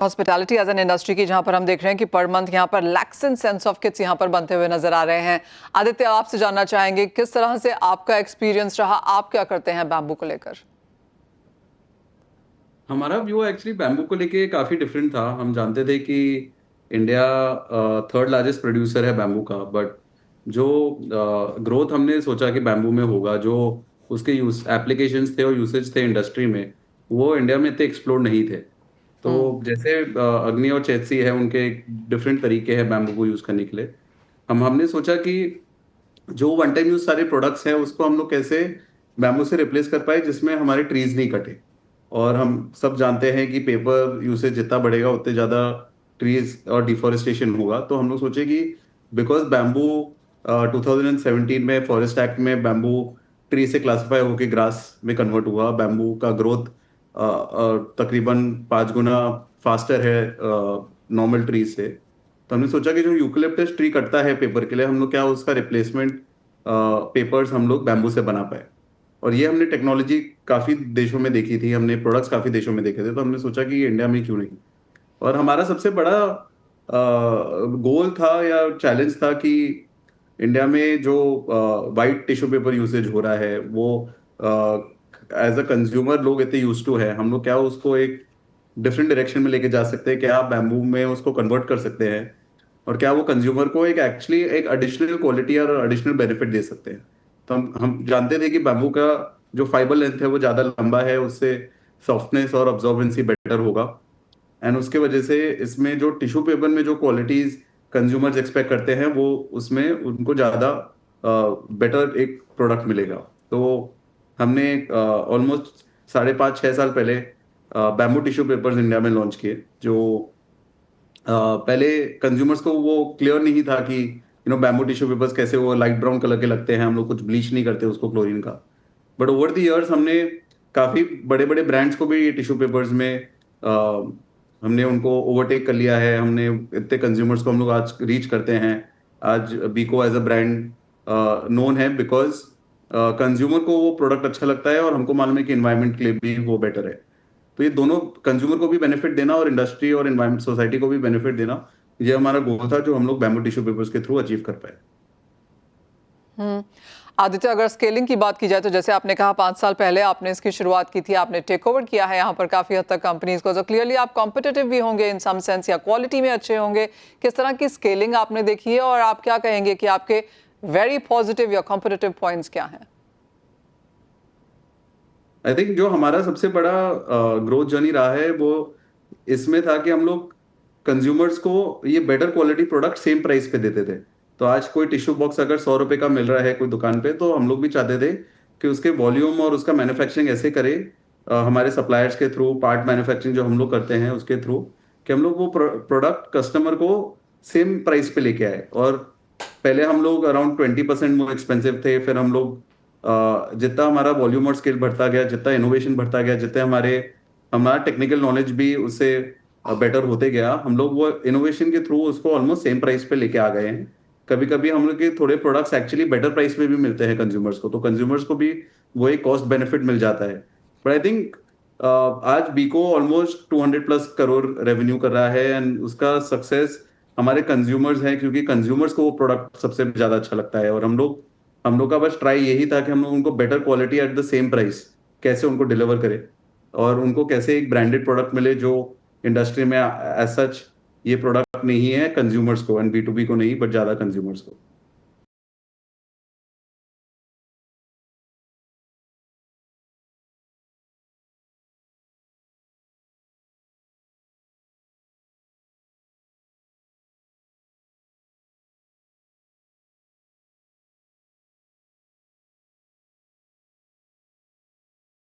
Hospitality as an industry की जहां पर हम देख रहे हैं कि पर मंथ यहां पर lacks in sense of kits यहां पर बनते हुए नजर आ रहे हैं। आदित्य, आपसे जानना चाहेंगे किस तरह से आपका एक्सपीरियंस रहा, आप क्या करते हैं बैम्बू को लेकर? हमारा व्यू एक्चुअली बैम्बू को लेके काफ़ी डिफरेंट था। हम जानते थे कि इंडिया थर्ड लार्जेस्ट प्रोड्यूसर है बैम्बू का, बट जो ग्रोथ हमने सोचा कि बैम्बू में होगा, जो उसके यूज एप्लीकेशंस थे और यूसेज थे इंडस्ट्री में, वो इंडिया में इतने एक्सप्लोर नहीं थे। तो हम्म। जैसे अग्नि और चेतसी है, उनके डिफरेंट तरीके हैं बैम्बू को यूज़ करने के लिए। हमने सोचा कि जो वन टाइम यूज सारे प्रोडक्ट्स हैं उसको हम लोग कैसे बैम्बू से रिप्लेस कर पाए जिसमें हमारे ट्रीज नहीं कटे। और हम सब जानते हैं कि पेपर यूसेज जितना बढ़ेगा उतने ज़्यादा ट्रीज और डिफॉरेस्टेशन होगा। तो हम लोग सोचे कि बिकॉज बैम्बू 2017 में फॉरेस्ट एक्ट में बैम्बू ट्री से क्लासिफाई होकर ग्रास में कन्वर्ट हुआ। बैम्बू का ग्रोथ तकरीबन 5 गुना फास्टर है नॉर्मल ट्रीज से। तो हमने सोचा कि जो यूकलिप्टस ट्री कटता है पेपर के लिए, हम लोग क्या उसका रिप्लेसमेंट पेपर्स हम लोग बैम्बू से बना पाए। और ये हमने टेक्नोलॉजी काफ़ी देशों में देखी थी, हमने प्रोडक्ट्स काफ़ी देशों में देखे थे, तो हमने सोचा कि ये इंडिया में क्यों नहीं। और हमारा सबसे बड़ा गोल था या चैलेंज था कि इंडिया में जो वाइट टिश्यू पेपर यूसेज हो रहा है वो एज अ कंज्यूमर लोग इतने यूज टू है, हम लोग क्या उसको एक डिफरेंट डायरेक्शन में लेके जा सकते हैं, क्या आप बैम्बू में उसको कन्वर्ट कर सकते हैं और क्या वो कंज्यूमर को एक एक्चुअली एक एडिशनल क्वालिटी और एडिशनल बेनिफिट दे सकते हैं। तो हम जानते थे कि बैम्बू का जो फाइबर लेंथ है वो ज़्यादा लंबा है, उससे सॉफ्टनेस और ऑब्जॉर्बेंसी बेटर होगा। एंड उसके वजह से इसमें जो टिश्यू पेपर में जो क्वालिटीज कंज्यूमर्स एक्सपेक्ट करते हैं वो उसमें उनको ज़्यादा बेटर एक प्रोडक्ट मिलेगा। तो हमने ऑलमोस्ट 5.5-6 साल पहले बैम्बू टिश्यू पेपर्स इंडिया में लॉन्च किए। जो पहले कंज्यूमर्स को वो क्लियर नहीं था कि बैम्बू टिश्यू पेपर्स कैसे वो लाइट ब्राउन कलर के लगते हैं, हम लोग कुछ ब्लीच नहीं करते उसको क्लोरीन का। बट ओवर द इयर्स हमने काफ़ी बड़े बड़े ब्रांड्स को भी ये टिश्यू पेपर्स में हमने उनको ओवरटेक कर लिया है। हमने इतने कंज्यूमर्स को हम लोग आज रीच करते हैं। आज बीको एज अ ब्रांड नोन है बिकॉज कंज्यूमर को वो प्रोडक्ट अच्छा लगता है और हमको मालूम है कि इन्वायरमेंट के लिए भी वो बेटर है। तो ये दोनों, कंज्यूमर को भी बेनिफिट देना और इंडस्ट्री और इन्वायरमेंट सोसाइटी को भी बेनिफिट देना, ये हमारा गोल था जो हम लोग बैम्बू टिश्यू पेपर्स के थ्रू अचीव कर पाए। हम्म। आदित्य, अगर स्केलिंग की बात की जाए तो जैसे आपने कहा 5 साल पहले आपने इसकी शुरुआत की थी, आपने टेक ओवर किया है यहाँ पर काफी हद तक कंपनीज को, तो क्लियरली आप कॉम्पिटिटिव भी होंगे इन सम सेंस या क्वालिटी में अच्छे होंगे। किस तरह की स्केलिंग आपने देखी है और आप क्या कहेंगे कि आपके वेरी पॉजिटिव या कॉम्पिटिटिव पॉइंट्स क्या हैं? आई थिंक जो हमारा सबसे बड़ा ग्रोथ जर्नी रहा है वो इसमें था कि हम लोग कंज्यूमर्स को ये better quality product same price पे देते थे। तो आज कोई टिश्यू बॉक्स अगर 100 रुपए का मिल रहा है कोई दुकान पे, तो हम लोग भी चाहते थे कि उसके वॉल्यूम और उसका मैन्युफैक्चरिंग ऐसे करे हमारे सप्लायर्स के थ्रू, पार्ट मैन्युफैक्चरिंग जो हम लोग करते हैं उसके थ्रू, कि हम लोग वो प्रोडक्ट कस्टमर को सेम प्राइस पे लेके आए। और पहले हम लोग अराउंड 20% वो एक्सपेंसिव थे, फिर हम लोग जितना हमारा वॉल्यूम और स्केल बढ़ता गया, जितना इनोवेशन बढ़ता गया, जितने हमारा टेक्निकल नॉलेज भी उससे बेटर होते गया, हम लोग वो इनोवेशन के थ्रू उसको ऑलमोस्ट सेम प्राइस पे लेके आ गए हैं। कभी कभी हम लोग के थोड़े प्रोडक्ट्स एक्चुअली बेटर प्राइस में भी मिलते हैं कंज्यूमर्स को, तो कंज्यूमर्स को भी वो एक कॉस्ट बेनिफिट मिल जाता है। बट आई थिंक आज बीको ऑलमोस्ट 200+ करोड़ रेवेन्यू कर रहा है एंड उसका सक्सेस हमारे कंज्यूमर्स हैं, क्योंकि कंज्यूमर्स को वो प्रोडक्ट सबसे ज़्यादा अच्छा लगता है। और हम लोग का बस ट्राई यही था कि हम लोग उनको better quality at the same price कैसे उनको डिलीवर करें और उनको कैसे एक ब्रांडेड प्रोडक्ट मिले जो इंडस्ट्री में एज सच ये प्रोडक्ट नहीं है कंज्यूमर्स को, एंड B2B को नहीं, बट ज़्यादा कंज्यूमर्स को।